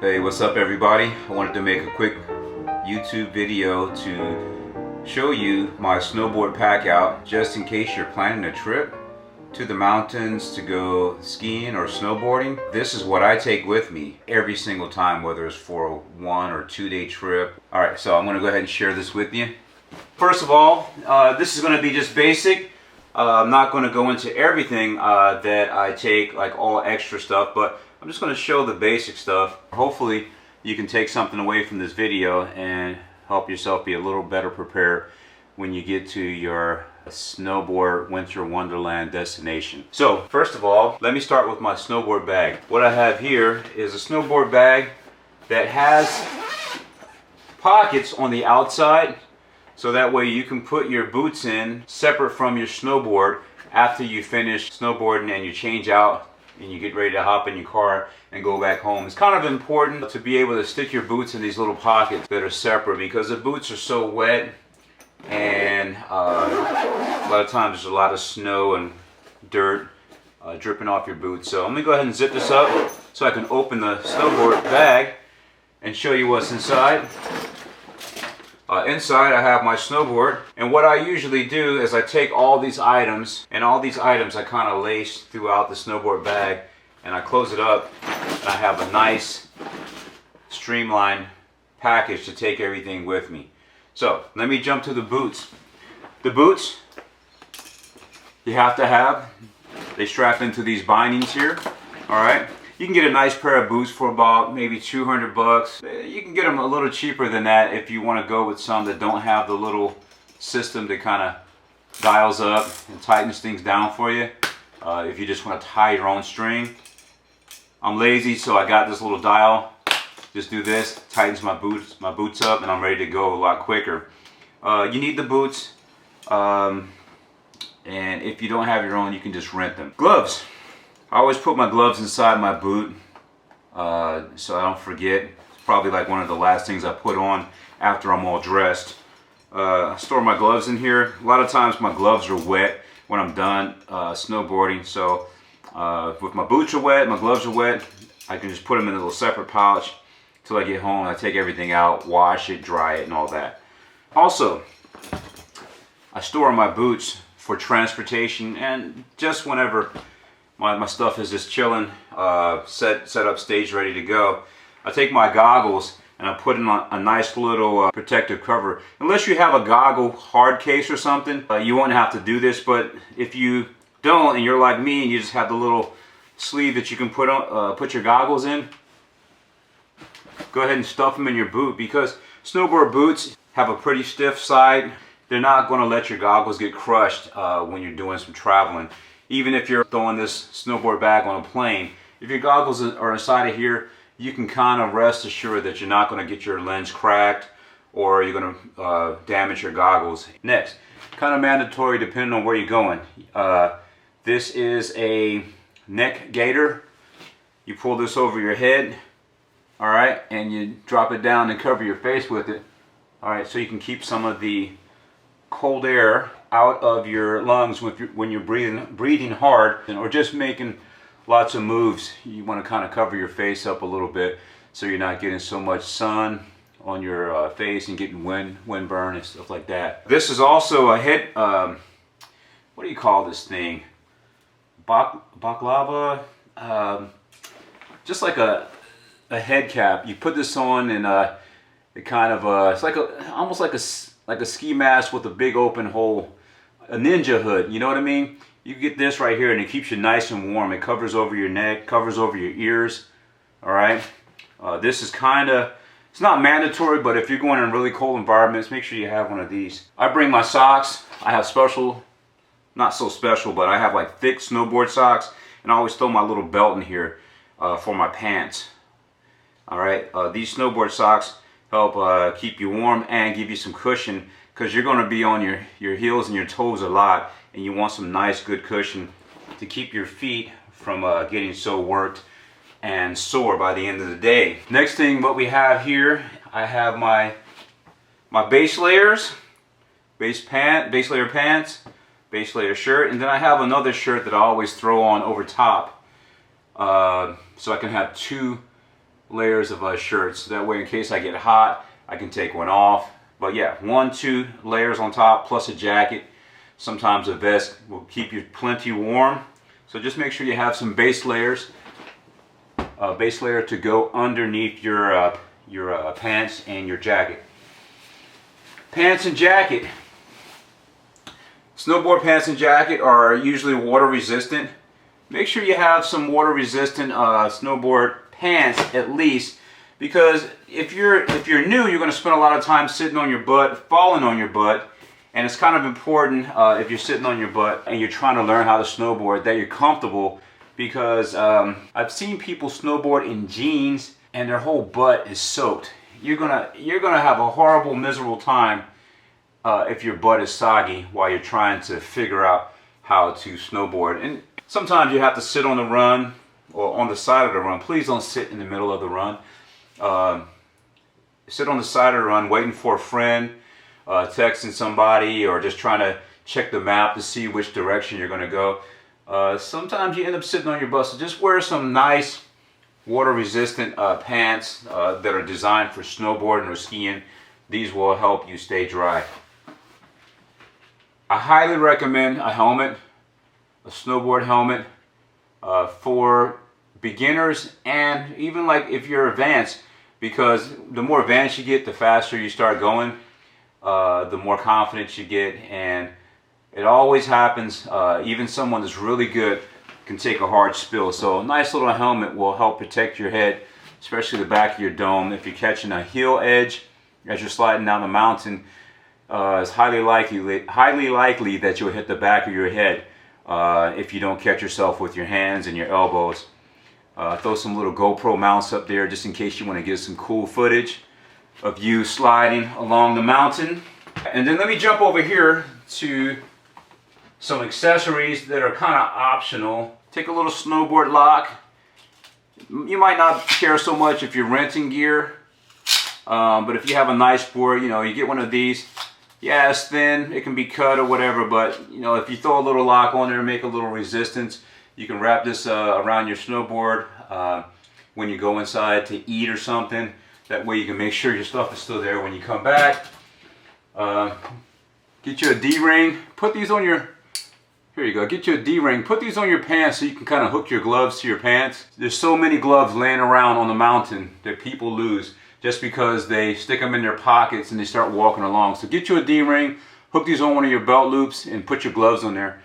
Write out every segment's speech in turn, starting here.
Hey, what's up everybody? I wanted to make a quick YouTube video to show you my snowboard pack out, just in case you're planning a trip to the mountains to go skiing or snowboarding. This is what I take with me every single time, whether it's for a 1 or 2 day trip. Alright, so I'm going to go ahead and share this with you. First of all, this is going to be just basic. I'm not going to go into everything that I take, like all extra stuff, but I'm just going to show the basic stuff. Hopefully you can take something away from this video and help yourself be a little better prepared when you get to your snowboard winter wonderland destination. So first of all, let me start with my snowboard bag. What I have here is a snowboard bag that has pockets on the outside, so that way you can put your boots in separate from your snowboard after you finish snowboarding and you change out and you get ready to hop in your car and go back home. It's kind of important to be able to stick your boots in these little pockets that are separate, because the boots are so wet and a lot of times there's a lot of snow and dirt dripping off your boots. So let me go ahead and zip this up so I can open the snowboard bag and show you what's inside. Inside I have my snowboard, and what I usually do is I take all these items, and all these items I kind of lace throughout the snowboard bag, and I close it up, and I have a nice streamlined package to take everything with me. So let me jump to the boots. The boots you have to have, they strap into these bindings here. Alright, you can get a nice pair of boots for about maybe 200 bucks. You can get them a little cheaper than that if you want to go with some that don't have the little system that kind of dials up and tightens things down for you. If you just want to tie your own string. I'm lazy, so I got this little dial. Just do this, tightens my boots up, and I'm ready to go a lot quicker. You need the boots, and if you don't have your own, you can just rent them. Gloves. I always put my gloves inside my boot so I don't forget. It's probably like one of the last things I put on after I'm all dressed. I store my gloves in here. A lot of times my gloves are wet when I'm done snowboarding, so if my boots are wet, my gloves are wet, I can just put them in a little separate pouch till I get home. I take everything out, wash it, dry it, and all that. Also, I store my boots for transportation and just whenever my stuff is just chilling, set up, stage, ready to go. I take my goggles and I put in a nice little protective cover. Unless you have a goggle hard case or something, you won't have to do this, but if you don't and you're like me and you just have the little sleeve that you can put your goggles in, go ahead and stuff them in your boot, because snowboard boots have a pretty stiff side. They're not going to let your goggles get crushed when you're doing some traveling. Even if you're throwing this snowboard bag on a plane, if your goggles are inside of here, you can kind of rest assured that you're not going to get your lens cracked or you're going to damage your goggles. Next, kind of mandatory depending on where you're going. This is a neck gaiter. You pull this over your head, alright, and you drop it down and cover your face with it. Alright, so you can keep some of the cold air out of your lungs when you're breathing hard or just making lots of moves. You want to kind of cover your face up a little bit so you're not getting so much sun on your face and getting wind burn and stuff like that. This is also a head, what do you call this thing? Baklava? Just like a head cap. You put this on and it kind of it's like almost like a ski mask with a big open hole, a ninja hood, you know what I mean? You get this right here and it keeps you nice and warm. It covers over your neck, covers over your ears. Alright, this is kind of, it's not mandatory, but if you're going in really cold environments, make sure you have one of these. I bring my socks. I have special, not so special, but I have like thick snowboard socks, and I always throw my little belt in here for my pants. Alright, these snowboard socks help keep you warm and give you some cushion, because you're going to be on your heels and your toes a lot, and you want some nice good cushion to keep your feet from getting so worked and sore by the end of the day. Next thing what we have here, I have my base layers, base layer pants, base layer shirt, and then I have another shirt that I always throw on over top so I can have two layers of shirts. That way, in case I get hot, I can take one off. But yeah, 1-2 layers on top plus a jacket. Sometimes a vest will keep you plenty warm. So just make sure you have some base layers. Base layer to go underneath your pants and your jacket. Pants and jacket. Snowboard pants and jacket are usually water resistant. Make sure you have some water resistant snowboard pants at least, because if you're new, you're going to spend a lot of time sitting on your butt, falling on your butt, and it's kind of important if you're sitting on your butt and you're trying to learn how to snowboard that you're comfortable, because I've seen people snowboard in jeans and their whole butt is soaked. You're gonna have a horrible, miserable time if your butt is soggy while you're trying to figure out how to snowboard. And sometimes you have to sit on the run or on the side of the run. Please don't sit in the middle of the run. Sit on the side of the run waiting for a friend, texting somebody, or just trying to check the map to see which direction you're going to go. Sometimes you end up sitting on your butt, so just wear some nice water resistant pants that are designed for snowboarding or skiing. These will help you stay dry. I highly recommend a helmet, a snowboard helmet, for beginners and even like if you're advanced, because the more advanced you get, the faster you start going, the more confidence you get, and it always happens. Even someone that's really good can take a hard spill. So a nice little helmet will help protect your head, especially the back of your dome. If you're catching a heel edge as you're sliding down the mountain, it's highly likely that you'll hit the back of your head if you don't catch yourself with your hands and your elbows. Throw some little GoPro mounts up there just in case you want to get some cool footage of you sliding along the mountain. And then let me jump over here to some accessories that are kind of optional. Take a little snowboard lock. You might not care so much if you're renting gear, but if you have a nice board, you get one of these. Yeah, it's thin, it can be cut or whatever, but if you throw a little lock on there and make a little resistance, you can wrap this around your snowboard when you go inside to eat or something. That way you can make sure your stuff is still there when you come back. Get you a D-ring, put these on your, here you go, get you a D-ring, put these on your pants so you can kind of hook your gloves to your pants. There's so many gloves laying around on the mountain that people lose just because they stick them in their pockets and they start walking along. So get you a D-ring, hook these on one of your belt loops, and put your gloves on there.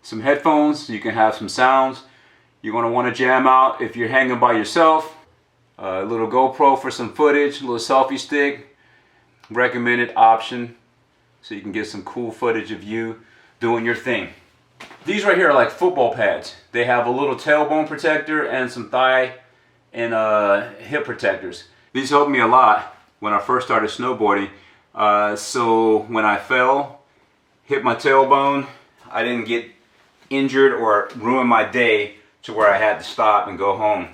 Some headphones so you can have some sounds. You're going to want to jam out if you're hanging by yourself. A little GoPro for some footage, a little selfie stick. Recommended option so you can get some cool footage of you doing your thing. These right here are like football pads. They have a little tailbone protector and some thigh and hip protectors. These helped me a lot when I first started snowboarding. So when I fell, hit my tailbone, I didn't get injured or ruin my day to where I had to stop and go home.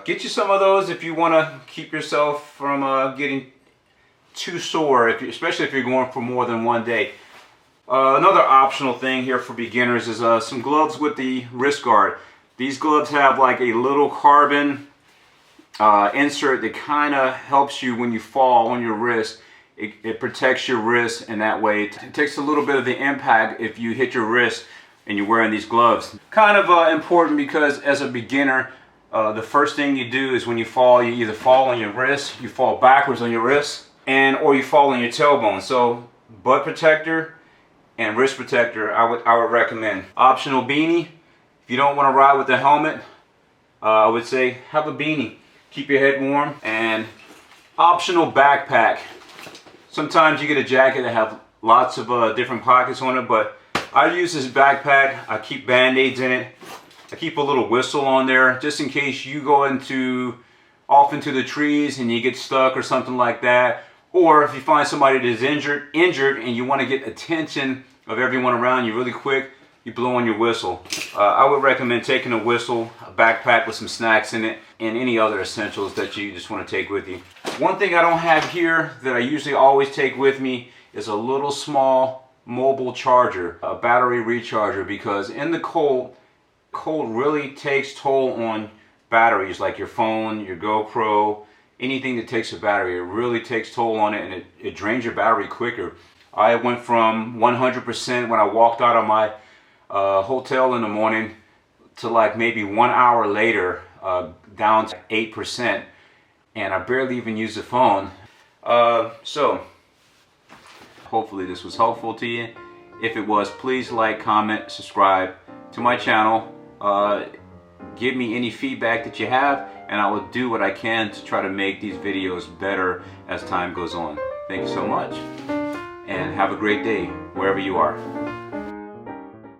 Get you some of those if you want to keep yourself from getting too sore, especially if you're going for more than one day. Another optional thing here for beginners is some gloves with the wrist guard. These gloves have like a little carbon insert that kind of helps you when you fall on your wrist. It protects your wrist, and that way it takes a little bit of the impact if you hit your wrist and you're wearing these gloves. Kind of important because as a beginner, the first thing you do is when you fall, you either fall on your wrist, you fall backwards on your wrist, or you fall on your tailbone. So butt protector and wrist protector I would recommend. Optional beanie. If you don't want to ride with the helmet, I would say have a beanie. Keep your head warm. And optional backpack. Sometimes you get a jacket that have lots of different pockets on it, but I use this backpack. I keep band-aids in it. I keep a little whistle on there just in case you go off into the trees and you get stuck or something like that. Or if you find somebody that is injured and you want to get attention of everyone around you really quick, you blow on your whistle. I would recommend taking a whistle, a backpack with some snacks in it, and any other essentials that you just want to take with you. One thing I don't have here that I usually always take with me is a little small mobile charger, a battery recharger, because in the cold, Cold really takes toll on batteries, like your phone, your GoPro, anything that takes a battery. It really takes toll on it, and it drains your battery quicker. I went from 100% when I walked out of my hotel in the morning to like maybe 1 hour later, down to 8%, and I barely even use the phone. So hopefully this was helpful to you. If it was, please like, comment, subscribe to my channel. Give me any feedback that you have, and I will do what I can to try to make these videos better as time goes on. Thank you so much, and have a great day wherever you are.